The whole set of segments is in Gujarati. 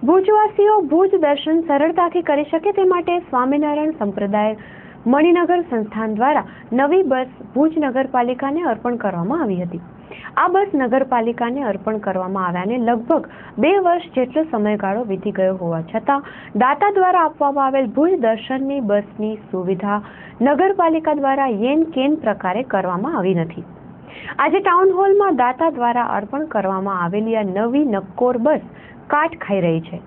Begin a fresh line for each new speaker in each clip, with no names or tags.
ભુજવાસીઓ ભુજ દર્શન સરળતાથી કરી શકે તે માટે સ્વામિનારાયણ સંપ્રદાય મણિનગર સંસ્થાન દ્વારા નવી બસ ભુજ નગરપાલિકાને અર્પણ કરવામાં આવી હતી। આ બસ નગરપાલિકાને અર્પણ કરવામાં આવ્યાને લગભગ 2 વર્ષ જેટલો સમયગાળો વીતી ગયો હોવા છતાં દાતા દ્વારા આપવામાં આવેલ ભુજ દર્શનની બસની સુવિધા નગરપાલિકા દ્વારા યેન કેન પ્રકારે કરવામાં આવી નથી। આજે ટાઉન હોલમાં દાતા દ્વારા અર્પણ કરવામાં આવેલી આ નવી નક્કોર બસ કાટ ખાઈ રહી છે,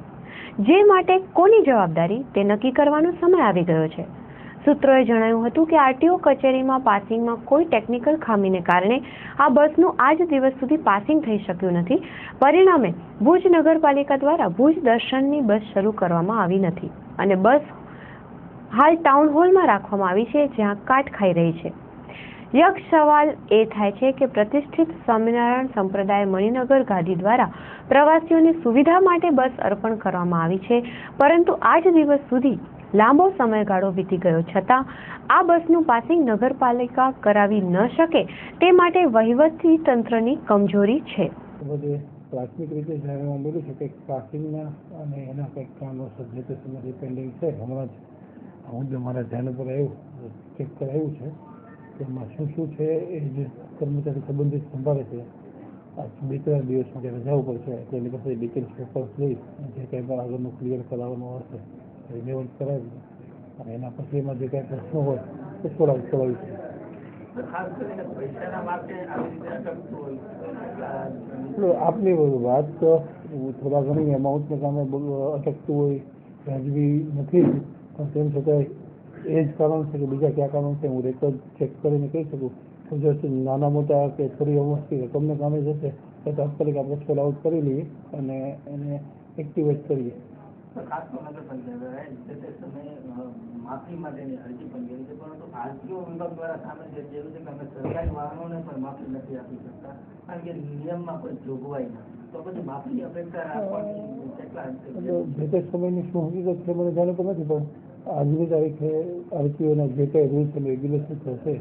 જે માટે કોની જવાબદારી તે નક્કી કરવાનો સમય આવી ગયો છે। સૂત્રોએ જણાવ્યું હતું કે આરટીઓ કચેરીમાં પાસિંગમાં કોઈ ટેકનિકલ ખામીને કારણે આ બસનું આજ દિવસ સુધી પાસિંગ થઈ શક્યું નથી। પરિણામે ભુજ નગરપાલિકા દ્વારા ભુજ દર્શનની બસ શરૂ કરવામાં આવી નથી અને બસ હાલ ટાઉન હોલમાં રાખવામાં આવી છે, જ્યાં કાટ ખાઈ રહી છે। યક્ષ સવાલ એ થાય છે કે પ્રતિષ્ઠિત સ્વામિનારાયણ સંપ્રદાય મણિનગર ગાદી દ્વારા પ્રવાસીઓની સુવિધા માટે બસ અર્પણ કરવામાં આવી છે, પરંતુ આજ દિવસ સુધી લાંબો સમયગાળો વીતી ગયો છતાં આ બસનું પાસિંગ નગરપાલિકા કરાવી ન શકે તે માટે વહીવટી તંત્રની કમજોરી છે।
પ્રાથમિક રીતે જાણવા મળ્યું છે કે પાસિંગના અને એના કંઈક કારણોસર જે તે સમયથી પેન્ડિંગ છે। હમણાં જ હું મારા ધ્યાન ઉપર આવ્યું ચેક કરાવ્યું છે તેમાં શું છે એ જે કર્મચારી સંબંધિત સંભાળે છે આ 2-3 દિવસ માટે રજા ઉપર છે, તેની પાસે ડિટેલ્સ પેપર્સ લઈ જે કંઈ પણ આગળનું ક્લિયર કરાવવાનું હશે રિન્યુઅલ કરાવી અને એના પછી એમાં જે કાંઈ પ્રશ્નો હોય તે છોડાવી છે। આપની વાત થોડા ઘણી એમાઉન્ટને કારણે અટકતું હોય વ્યાજબી નથી, પણ તેમ છતાં એ જ કારણ છે કે બીજા કયા કારણ છે હું રેકોર્ડ ચેક કરીને કહી શકું। તો જો નાના મોટા કે થોડી અમસ્તી રકમને કામે જશે તો તાત્કાલિક આપણે સોલ આઉટ કરી લઈએ અને એને એક્ટિવેટ કરીએ।
માફી માટેની અરજી પણ કરી છે, પરંતુ આરટીઓ વિભાગ દ્વારા સામે જે છે કે અમે સરકારી વાહનોને પણ માફી નથી આપી શકતા, કારણ કે નિયમમાં કોઈ જોગવાઈ નથી। તો પછી માફીની અપેક્ષા રાખવાની કેટલા
જે તે સમયની શું હકીકત છે મને જાણ તો નથી, પણ આજની તારીખે આરટીઓના જે કંઈ રૂલ્સ અને રેગ્યુલેશન હશે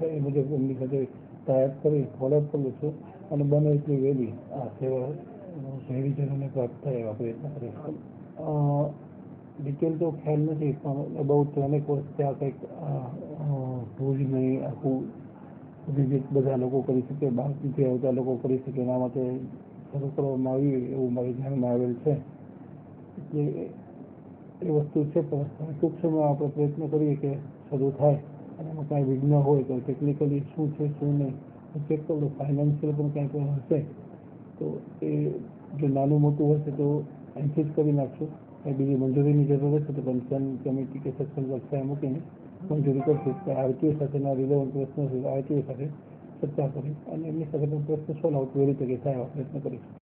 એ મુજબ એમની સાથે ટાઈપ કરી ફોલોઅપ કરું છું અને બને એટલી વહેલી આ સેવા શહેરીજનોને પ્રાપ્ત થાય એવા પ્રયત્ન કરીશું। ડિટેલ તો ખ્યાલ નથી, પણ અબાઉટ 3 વર્ષથી આ કંઈક ભુજ નહીં આખું વિઝિટ બધા લોકો કરી શકે, બહારથી આવતા લોકો કરી શકે એના માટે શરૂ કરવામાં આવ્યું એવું મારી ધ્યાનમાં આવેલ છે। એટલે એ વસ્તુ છે, પણ ટૂંક સમયમાં આપણે પ્રયત્ન કરીએ કે શરૂ થાય અને એમાં કાંઈ વિઘ્ન હોય તો ટેકનિકલી શું છે શું નહીં હું ચેક કરું। ફાઇનાન્શિયલ પણ કાંઈ પણ હશે તો એ જો નાનું મોટું હશે તો અહીંથી જ કરી નાખશું। બીજી મંજૂરીની જરૂર હશે તો કન્સર્ન કમિટી કે સક્ષમ કક્ષાએ મૂકીને મંજૂરી કરશું કે આરટીઓ સાથેના રિલેવન્ટ પ્રશ્નો છે આરટીઓ સાથે ચર્ચા કરી અને એમની સાથે પણ પ્રશ્ન સોલ્વ આઉટ વેરી તકે થાય એવા પ્રયત્ન કરીશું।